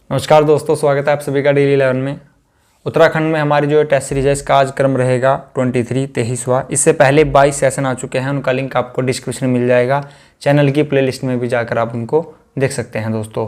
नमस्कार दोस्तों, स्वागत है आप सभी का डेली 11 में। उत्तराखंड में हमारी जो टेस्ट सीरीज है इसका आज क्रम रहेगा 23वां। इससे पहले 22 सेशन आ चुके हैं, उनका लिंक आपको डिस्क्रिप्शन में मिल जाएगा। चैनल की प्लेलिस्ट में भी जाकर आप उनको देख सकते हैं। दोस्तों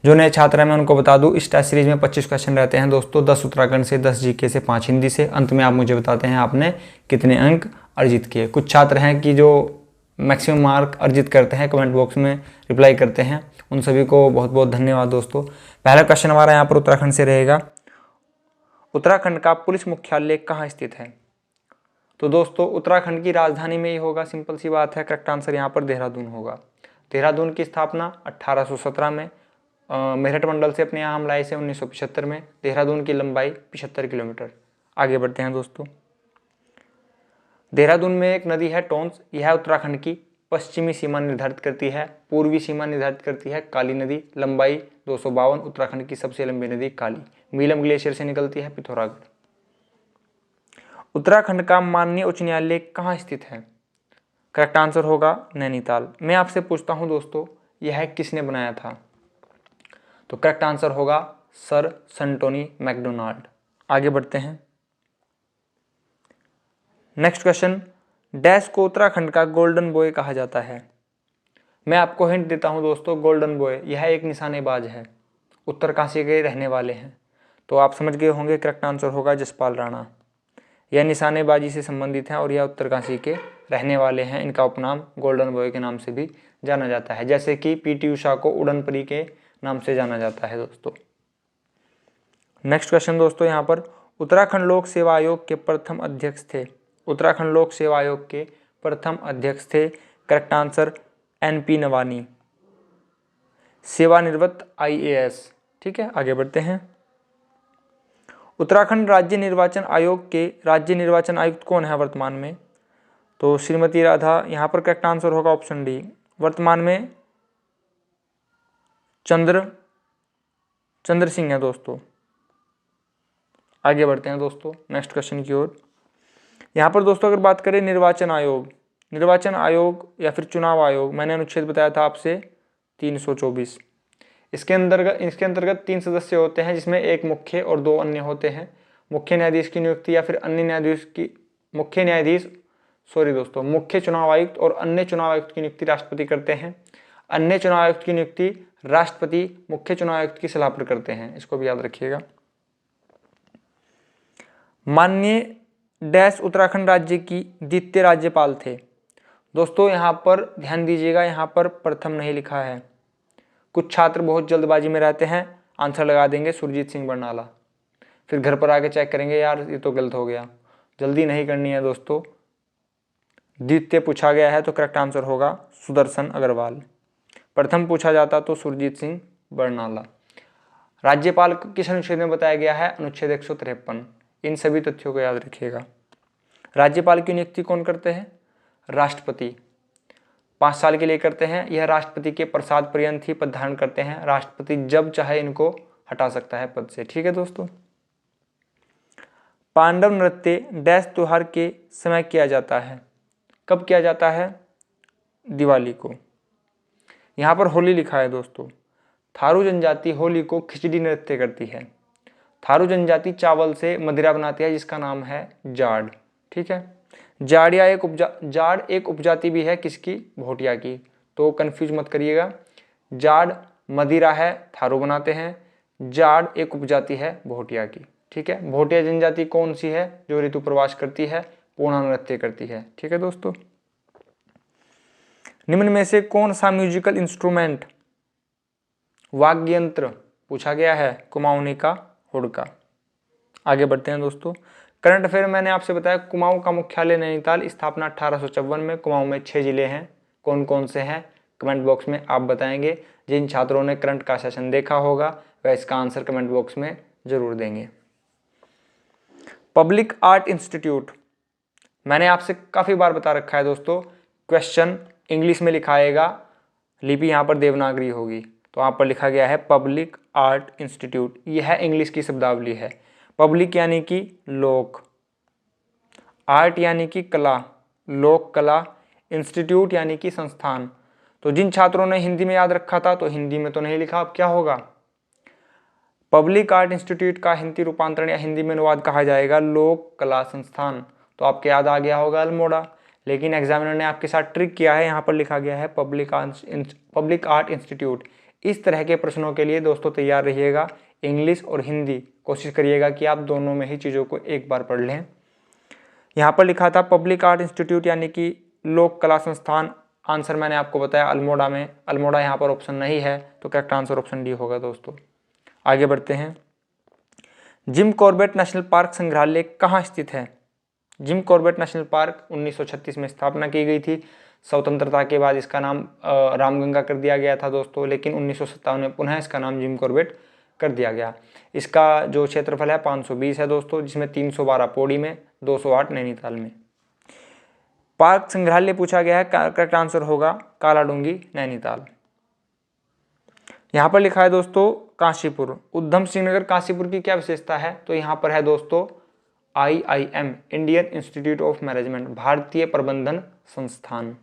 जो नए छात्र हैं मैं उनको बता दूं, इस टेस्ट सीरीज में 25 क्वेश्चन रहते हैं दोस्तों, 10 उत्तराखंड से, 10 जीके से, 5 हिंदी से। अंत में आप मुझे बताते हैं आपने कितने अंक अर्जित किए। कुछ छात्र हैं कि जो मैक्सिमम मार्क अर्जित करते हैं, कमेंट बॉक्स में रिप्लाई करते हैं, उन सभी को बहुत बहुत धन्यवाद दोस्तों। पहला क्वेश्चन हमारा यहाँ पर उत्तराखंड से रहेगा, उत्तराखंड का पुलिस मुख्यालय कहाँ स्थित है? तो दोस्तों उत्तराखंड की राजधानी में ही होगा, सिंपल सी बात है। करेक्ट आंसर यहाँ पर देहरादून होगा। देहरादून की स्थापना 1817 में मेरठ मंडल से अपने यहाँ हम लाए से 1975 में। देहरादून की लंबाई 75 किलोमीटर। आगे बढ़ते हैं दोस्तों। देहरादून में एक नदी है टोंस, यह उत्तराखंड की पश्चिमी सीमा निर्धारित करती है, पूर्वी सीमा निर्धारित करती है काली नदी, लंबाई 252। उत्तराखंड की सबसे लंबी नदी काली मीलम ग्लेशियर से निकलती है, पिथौरागढ़। उत्तराखंड का माननीय उच्च न्यायालय कहाँ स्थित है? करेक्ट आंसर होगा नैनीताल। मैं आपसे पूछता हूं दोस्तों, यह किसने बनाया था? तो करेक्ट आंसर होगा सर संटोनी मैकडोनाल्ड। आगे बढ़ते हैं। नेक्स्ट क्वेश्चन, डैश को उत्तराखंड का गोल्डन बॉय कहा जाता है? मैं आपको हिंट देता हूं दोस्तों, गोल्डन बॉय यह एक निशानेबाज है, उत्तरकाशी के रहने वाले हैं। तो आप समझ गए होंगे, करेक्ट आंसर होगा जसपाल राणा। यह निशानेबाजी से संबंधित हैं और यह उत्तरकाशी के रहने वाले हैं। इनका उपनाम गोल्डन बॉय के नाम से भी जाना जाता है, जैसे कि पीटी उषा को उड़न परी के नाम से जाना जाता है दोस्तों। नेक्स्ट क्वेश्चन दोस्तों, यहाँ पर उत्तराखंड लोक सेवा आयोग के प्रथम अध्यक्ष थे? उत्तराखंड लोक सेवा आयोग के प्रथम अध्यक्ष थे, करेक्ट आंसर NP नवानी, सेवानिवृत्त IAS। ठीक है, आगे बढ़ते हैं। उत्तराखंड राज्य निर्वाचन आयोग के राज्य निर्वाचन आयुक्त कौन है वर्तमान में? तो श्रीमती राधा। यहाँ पर करेक्ट आंसर होगा ऑप्शन डी, वर्तमान में चंद्र सिंह है दोस्तों। आगे बढ़ते हैं दोस्तों नेक्स्ट क्वेश्चन की ओर। यहाँ पर दोस्तों अगर बात करें निर्वाचन आयोग या फिर चुनाव आयोग, मैंने अनुच्छेद बताया था आपसे 324। इसके अंतर्गत 3 सदस्य होते हैं, जिसमें एक मुख्य और 2 अन्य होते हैं। मुख्य न्यायाधीश की नियुक्ति या फिर अन्य न्यायाधीश की मुख्य चुनाव आयुक्त और अन्य चुनाव आयुक्त की नियुक्ति राष्ट्रपति करते हैं। अन्य चुनाव आयुक्त की नियुक्ति राष्ट्रपति मुख्य चुनाव आयुक्त की सलाह पर करते हैं, इसको भी याद रखिएगा। माननीय डैश उत्तराखंड राज्य की द्वितीय राज्यपाल थे? दोस्तों यहाँ पर ध्यान दीजिएगा, यहाँ पर प्रथम नहीं लिखा है। कुछ छात्र बहुत जल्दबाजी में रहते हैं, आंसर लगा देंगे सुरजीत सिंह बरनाला, फिर घर पर आके चेक करेंगे यार ये तो गलत हो गया। जल्दी नहीं करनी है दोस्तों। द्वितीय पूछा गया है तो करेक्ट आंसर होगा सुदर्शन अग्रवाल। प्रथम पूछा जाता तो सुरजीत सिंह बरनाला। राज्यपाल किस अनुच्छेद में बताया गया है? अनुच्छेद 153। इन सभी तथ्यों को याद रखिएगा। राज्यपाल की नियुक्ति कौन करते हैं? राष्ट्रपति। 5 साल के लिए करते हैं। यह राष्ट्रपति के प्रसाद पर्यंत ही पद धारण करते हैं। राष्ट्रपति जब चाहे इनको हटा सकता है पद से। ठीक है दोस्तों। पांडव नृत्य डैश त्योहार के समय किया जाता है? कब किया जाता है? दिवाली को। यहाँ पर होली लिखा है दोस्तों। थारू जनजाति होली को खिचड़ी नृत्य करती है। थारू जनजाति चावल से मदिरा बनाती है, जिसका नाम है जाड़। ठीक है, जाड़ एक उपजाति भी है किसकी? भोटिया की। तो कंफ्यूज मत करिएगा। जाड़ मदिरा है, थारू बनाते हैं। जाड़ एक उपजाति है भोटिया की। ठीक है, भोटिया जनजाति कौन सी है? जो ऋतु प्रवास करती है, पूर्णा नृत्य करती है। ठीक है दोस्तों। निम्न में से कौन सा म्यूजिकल इंस्ट्रूमेंट वाद्य यंत्र पूछा गया है? कुमाऊनी का हुड़का। आगे बढ़ते हैं दोस्तों। करंट अफेयर मैंने आपसे बताया, कुमाऊं का मुख्यालय नैनीताल, स्थापना 1854 में। कुमाऊं में 6 जिले हैं, कौन कौन से हैं कमेंट बॉक्स में आप बताएंगे। जिन छात्रों ने करंट का सेशन देखा होगा वह इसका आंसर कमेंट बॉक्स में जरूर देंगे। पब्लिक आर्ट इंस्टीट्यूट, मैंने आपसे काफ़ी बार बता रखा है दोस्तों, क्वेश्चन इंग्लिश में लिखा आएगा, लिपि यहाँ पर देवनागरी होगी, तो यहाँ पर लिखा गया है पब्लिक आर्ट इंस्टीट्यूट। यह इंग्लिश की शब्दावली है। पब्लिक यानी कि लोक, आर्ट यानी कि कला, लोक कला, इंस्टीट्यूट यानी कि संस्थान। तो जिन छात्रों ने हिंदी में याद रखा था तो हिंदी में तो नहीं लिखा, अब क्या होगा? पब्लिक आर्ट इंस्टीट्यूट का हिंदी रूपांतरण या हिंदी में अनुवाद कहा जाएगा लोक कला संस्थान। तो आपके याद आ गया होगा अल्मोड़ा, लेकिन एग्जामिनर ने आपके साथ ट्रिक किया है, यहाँ पर लिखा गया है पब्लिक आर्ट इंस्टीट्यूट। इस तरह के प्रश्नों के लिए दोस्तों तैयार रहिएगा। इंग्लिश और हिंदी कोशिश करिएगा कि आप दोनों में ही चीज़ों को एक बार पढ़ लें। यहाँ पर लिखा था पब्लिक आर्ट इंस्टीट्यूट यानी कि लोक कला संस्थान। आंसर मैंने आपको बताया अल्मोड़ा में। अल्मोड़ा यहाँ पर ऑप्शन नहीं है, तो करेक्ट आंसर ऑप्शन डी होगा दोस्तों। आगे बढ़ते हैं। जिम कॉर्बेट नेशनल पार्क संग्रहालय कहाँ स्थित है? जिम कॉर्बेट नेशनल पार्क 1936 में स्थापना की गई थी। स्वतंत्रता के बाद इसका नाम रामगंगा कर दिया गया था दोस्तों, लेकिन 1957 में पुनः इसका नाम जिम कॉर्बेट कर दिया गया। इसका जो क्षेत्रफल है 520 है दोस्तों, जिसमें 312 पौड़ी में, 208 नैनीताल में। पार्क संग्रहालय पूछा गया है, करेक्ट आंसर होगा कालाडूंगी नैनीताल। यहाँ पर लिखा है दोस्तों काशीपुर। उधम सिंह नगर काशीपुर की क्या विशेषता है? तो यहाँ पर है दोस्तों IIM Indian institute of management, भारतीय प्रबंधन संस्थान।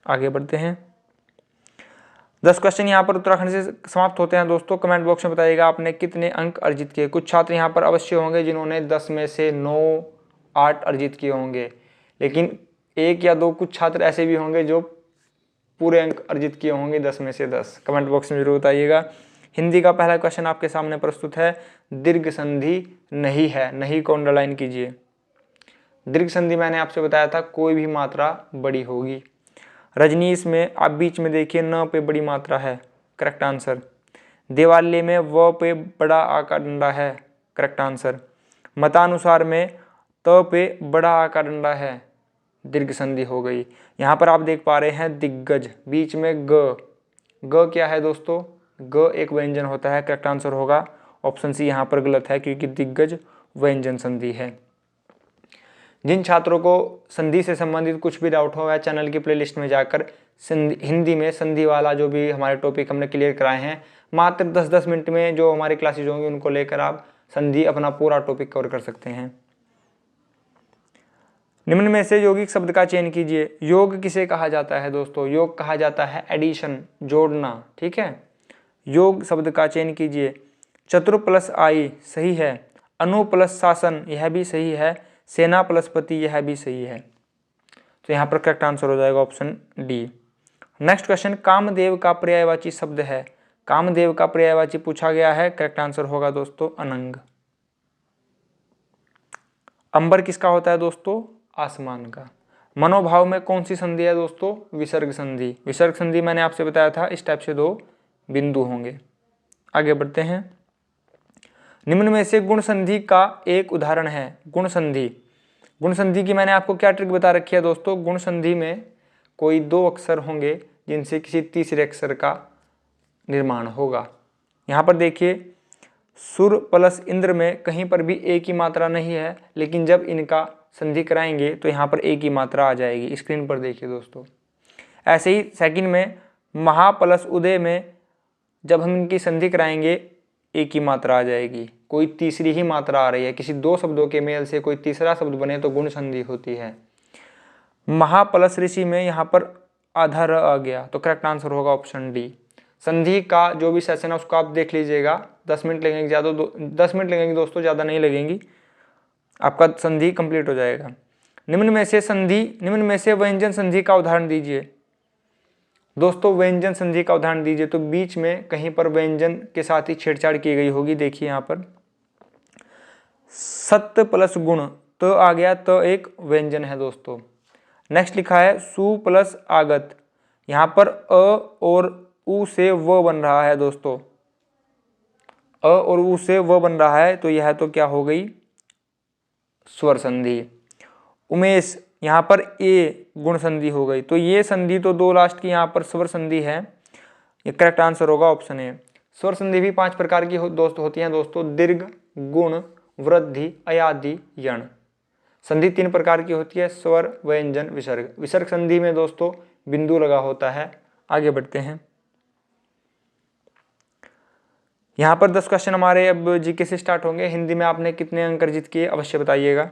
आगे बढ़ते हैं। 10 क्वेश्चन यहाँ पर उत्तराखंड से समाप्त होते हैं दोस्तों। कमेंट बॉक्स में बताइएगा आपने कितने अंक अर्जित किए। कुछ छात्र यहाँ पर अवश्य होंगे जिन्होंने 10 में से 9, 8 अर्जित किए होंगे, लेकिन 1 या 2 कुछ छात्र ऐसे भी होंगे जो पूरे अंक अर्जित किए होंगे 10 में से 10। कमेंट बॉक्स में जरूर बताइएगा। हिंदी का पहला क्वेश्चन आपके सामने प्रस्तुत है। दीर्घ संधि नहीं है, नहीं को अंडरलाइन कीजिए। दीर्घ संधि मैंने आपसे बताया था कोई भी मात्रा बड़ी होगी। रजनीश में आप बीच में देखिए न पे बड़ी मात्रा है, करेक्ट आंसर। देवालय में व पे बड़ा आ का डंडा है, करेक्ट आंसर। मतानुसार में त पे बड़ा आ का डंडा है, दीर्घ संधि हो गई। यहाँ पर आप देख पा रहे हैं दिग्गज, बीच में ग क्या है दोस्तों? ग एक व्यंजन होता है, करेक्ट आंसर होगा ऑप्शन सी यहाँ पर गलत है, क्योंकि दिग्गज व्यंजन संधि है। जिन छात्रों को संधि से संबंधित कुछ भी डाउट हो, वह चैनल की प्लेलिस्ट में जाकर हिंदी में संधि वाला जो भी हमारे टॉपिक हमने क्लियर कराए हैं, मात्र 10-10 मिनट में जो हमारी क्लासेज होंगी उनको लेकर आप संधि अपना पूरा टॉपिक कवर कर सकते हैं। निम्न में से यौगिक शब्द का चयन कीजिए। योग किसे कहा जाता है दोस्तों? योग कहा जाता है एडिशन, जोड़ना, ठीक है। योग शब्द का चयन कीजिए। चतुर प्लस आई सही है। अनु प्लस शासन यह भी सही है। सेना प्लस पति यह भी सही है। तो यहाँ पर करेक्ट आंसर हो जाएगा option D. Next question, Kamdev का पर्यायवाची शब्द है। कामदेव का पर्यायवाची पूछा गया है, करेक्ट आंसर होगा दोस्तों अनंग। अंबर किसका होता है दोस्तों? आसमान का। मनोभाव में कौन सी संधि है दोस्तों? विसर्ग संधि। विसर्ग संधि मैंने आपसे बताया था इस टाइप से 2 बिंदु होंगे। आगे बढ़ते हैं। निम्न में से गुण संधि का एक उदाहरण है। गुण संधि। गुण संधि की मैंने आपको क्या ट्रिक बता रखी है दोस्तों? गुण संधि में कोई 2 अक्षर होंगे जिनसे किसी तीसरे अक्षर का निर्माण होगा। यहाँ पर देखिए सुर प्लस इंद्र में कहीं पर भी एक ही मात्रा नहीं है, लेकिन जब इनका संधि कराएंगे तो यहाँ पर एक ही मात्रा आ जाएगी। स्क्रीन पर देखिए दोस्तों। ऐसे ही सेकंड में महा प्लस उदय में जब हम इनकी संधि कराएंगे एक ही मात्रा आ जाएगी, कोई तीसरी ही मात्रा आ रही है। किसी 2 शब्दों के मेल से कोई तीसरा शब्द बने तो गुण संधि होती है। महा प्लस ऋषि में यहाँ पर आधा र आ गया, तो करेक्ट आंसर होगा ऑप्शन डी। संधि का जो भी सेशन है उसको आप देख लीजिएगा। 10 मिनट लगेंगे, ज़्यादा 10 मिनट लगेंगे दोस्तों, ज़्यादा नहीं लगेंगी, आपका संधि कंप्लीट हो जाएगा। निम्न में से व्यंजन संधि का उदाहरण दीजिए। दोस्तों व्यंजन संधि का उदाहरण दीजिए, तो बीच में कहीं पर व्यंजन के साथ ही छेड़छाड़ की गई होगी। देखिए यहाँ पर सत्य प्लस गुण तो आ गया, तो एक व्यंजन है दोस्तों। नेक्स्ट लिखा है सु प्लस आगत। यहाँ पर अ और उ से व बन रहा है दोस्तों। अ और उ से व बन रहा है, तो यह तो क्या हो गई? स्वर संधि। उमेश, यहाँ पर ए गुण संधि हो गई, तो ये संधि तो 2 लास्ट की यहाँ पर स्वर संधि है। ये करेक्ट आंसर होगा ऑप्शन ए। स्वर संधि भी 5 प्रकार की होती हैं दोस्तों। दीर्घ, गुण, वृद्धि, अयादि, यण। संधि 3 प्रकार की होती है, स्वर, व्यंजन, विसर्ग। विसर्ग संधि में दोस्तों बिंदु लगा होता है। आगे बढ़ते हैं। यहाँ पर 10 क्वेश्चन हमारे अब जीके से स्टार्ट होंगे। हिंदी में आपने कितने अंक अर्जित किए अवश्य बताइएगा।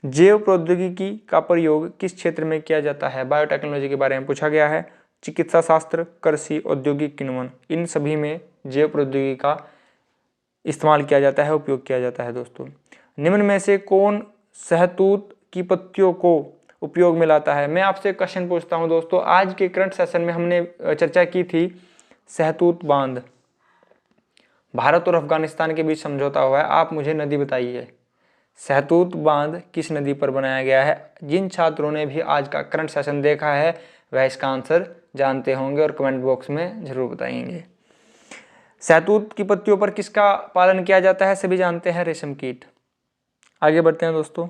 जैव प्रौद्योगिकी का प्रयोग किस क्षेत्र में किया जाता है? बायोटेक्नोलॉजी के बारे में पूछा गया है। चिकित्सा शास्त्र, कृषि, औद्योगिक किण्वन, इन सभी में जैव प्रौद्योगिकी का इस्तेमाल किया जाता है, उपयोग किया जाता है दोस्तों। निम्न में से कौन सहतूत की पत्तियों को उपयोग में लाता है? मैं आपसे क्वेश्चन पूछता हूं दोस्तों, आज के करंट सेशन में हमने चर्चा की थी सहतूत बांध, भारत और अफगानिस्तान के बीच समझौता हुआ है। आप मुझे नदी बताइए, सहतूत बांध किस नदी पर बनाया गया है? जिन छात्रों ने भी आज का करंट सेशन देखा है वह इसका आंसर जानते होंगे और कमेंट बॉक्स में जरूर बताएंगे। सहतूत की पत्तियों पर किसका पालन किया जाता है? सभी जानते हैं, रेशम कीट। आगे बढ़ते हैं दोस्तों।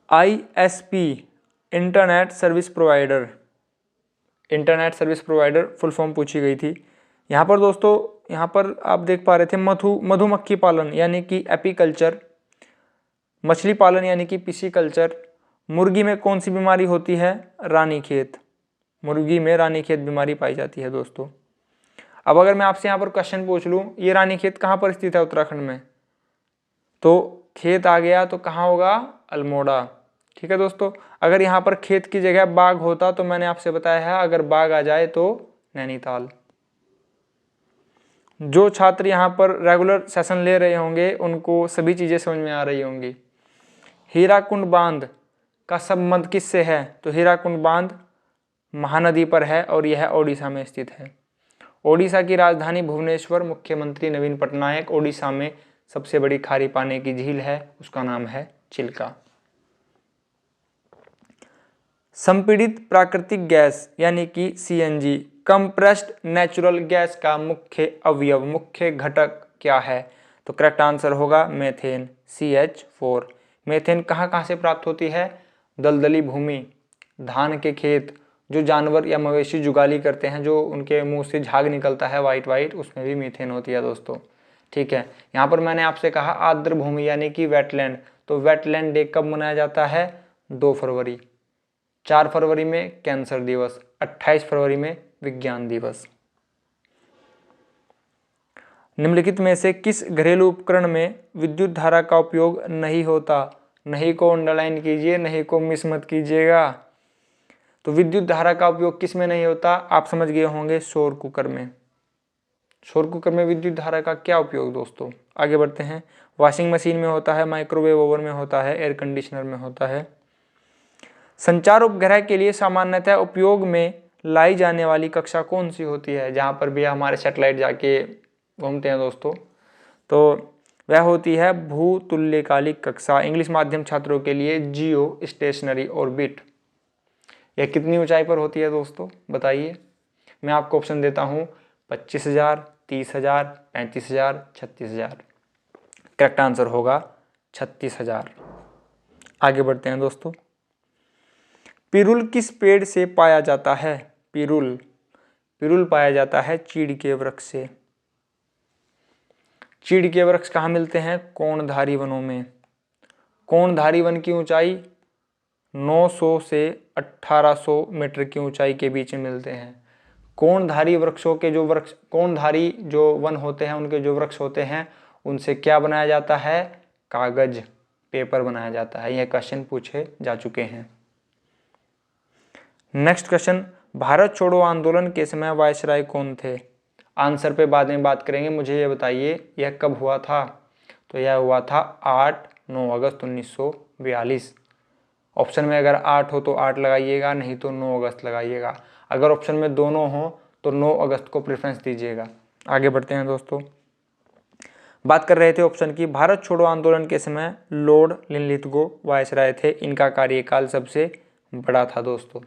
ISP internet service provider, internet service provider full form पूछी गई थी। यहाँ पर दोस्तों, यहाँ पर आप देख पा रहे थे मधुमक्खी पालन यानी कि एपीकल्चर, मछली पालन यानी कि पिसीकल्चर। मुर्गी में कौन सी बीमारी होती है? रानीखेत, मुर्गी में रानीखेत बीमारी पाई जाती है दोस्तों। अब अगर मैं आपसे यहाँ पर क्वेश्चन पूछ लूँ, ये रानीखेत कहाँ पर स्थित है उत्तराखंड में? तो खेत आ गया तो कहाँ होगा? अल्मोड़ा। ठीक है दोस्तों। अगर यहाँ पर खेत की जगह बाग होता तो मैंने आपसे बताया है, अगर बाग आ जाए तो नैनीताल। जो छात्र यहाँ पर रेगुलर सेशन ले रहे होंगे उनको सभी चीज़ें समझ में आ रही होंगी। हीराकुंड बांध का संबंध किससे है? तो हीराकुंड बांध महानदी पर है और यह ओडिशा में स्थित है। ओडिशा की राजधानी भुवनेश्वर, मुख्यमंत्री नवीन पटनायक। ओडिशा में सबसे बड़ी खारी पानी की झील है, उसका नाम है चिल्का। संपीड़ित प्राकृतिक गैस यानी कि CNG, कंप्रेस्ड नेचुरल गैस का मुख्य अवयव, मुख्य घटक क्या है? तो करेक्ट आंसर होगा मेथेन, CH4। मेथेन कहाँ कहाँ से प्राप्त होती है? दलदली भूमि, धान के खेत, जो जानवर या मवेशी जुगाली करते हैं, जो उनके मुंह से झाग निकलता है वाइट वाइट, उसमें भी मीथेन होती है दोस्तों। ठीक है। यहाँ पर मैंने आपसे कहा आर्द्र भूमि यानी कि वेटलैंड, तो वेटलैंड डे कब मनाया जाता है? 2 फरवरी। 4 फरवरी में कैंसर दिवस, 28 फरवरी में विज्ञान दिवस। निम्नलिखित में से किस घरेलू उपकरण में विद्युत धारा का उपयोग नहीं होता? नहीं को अंडरलाइन कीजिए, नहीं को मिस मत कीजिएगा। तो विद्युत धारा का उपयोग किस में नहीं होता? आप समझ गए होंगे, सौर कुकर में। सौर कुकर में विद्युत धारा का क्या उपयोग दोस्तों? आगे बढ़ते हैं। वॉशिंग मशीन में होता है, माइक्रोवेव ओवन में होता है, एयर कंडीशनर में होता है। संचार उपग्रह के लिए सामान्यतः उपयोग में लाई जाने वाली कक्षा कौन सी होती है? जहाँ पर भी हमारे सैटेलाइट जाके घूमते हैं दोस्तों, तो वह होती है भूतुल्यकालिक कक्षा। इंग्लिश माध्यम छात्रों के लिए जियो स्टेशनरी ऑर्बिट। यह कितनी ऊंचाई पर होती है दोस्तों, बताइए। मैं आपको ऑप्शन देता हूँ, 25,000, 30,000, 35,000, 36,000। करेक्ट आंसर होगा 36,000। आगे बढ़ते हैं दोस्तों। पिरुल किस पेड़ से पाया जाता है? पिरुल पाया जाता है चीड़ के वृक्ष से। चीड़ के वृक्ष कहाँ मिलते हैं? कोणधारी वनों में। कोणधारी वन की ऊंचाई 900 से 1800 मीटर की ऊंचाई के बीच में मिलते हैं। कोणधारी वृक्षों के जो वृक्ष, कोणधारी जो वन होते हैं, उनके जो वृक्ष होते हैं, उनसे क्या बनाया जाता है? कागज, पेपर बनाया जाता है। यह क्वेश्चन पूछे जा चुके हैं। नेक्स्ट क्वेश्चन, भारत छोड़ो आंदोलन के समय वायसराय कौन थे? आंसर पे बाद में बात करेंगे, मुझे ये बताइए यह कब हुआ था? तो यह हुआ था 8-9 अगस्त 1942। ऑप्शन में अगर 8 हो तो 8 लगाइएगा, नहीं तो 9 अगस्त लगाइएगा। अगर ऑप्शन में दोनों हो तो 9 अगस्त को प्रेफरेंस दीजिएगा। आगे बढ़ते हैं दोस्तों। बात कर रहे थे ऑप्शन की। भारत छोड़ो आंदोलन के समय लॉर्ड लिनलिथगो वायसराय थे। इनका कार्यकाल सबसे बड़ा था दोस्तों।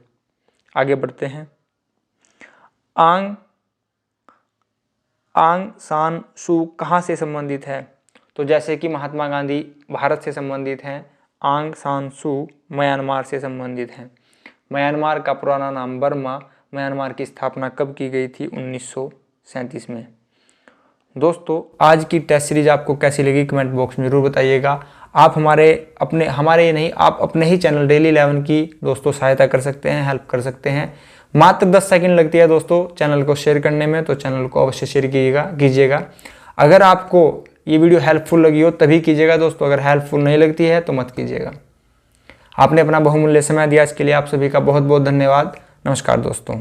आगे बढ़ते हैं। आंग सान सू कहाँ से संबंधित है? तो जैसे कि महात्मा गांधी भारत से संबंधित हैं, आंग सान सू म्यांमार से संबंधित हैं। म्यांमार का पुराना नाम बर्मा। म्यांमार की स्थापना कब की गई थी? 1937 में। दोस्तों, आज की टेस्ट सीरीज आपको कैसी लगी कमेंट बॉक्स में जरूर बताइएगा। आप आप अपने ही चैनल डेली 11 की दोस्तों सहायता कर सकते हैं, हेल्प कर सकते हैं। मात्र 10 सेकंड लगती है दोस्तों चैनल को शेयर करने में, तो चैनल को अवश्य शेयर कीजिएगा। अगर आपको ये वीडियो हेल्पफुल लगी हो तभी कीजिएगा दोस्तों, अगर हेल्पफुल नहीं लगती है तो मत कीजिएगा। आपने अपना बहुमूल्य समय दिया, इसके लिए आप सभी का बहुत बहुत धन्यवाद। नमस्कार दोस्तों।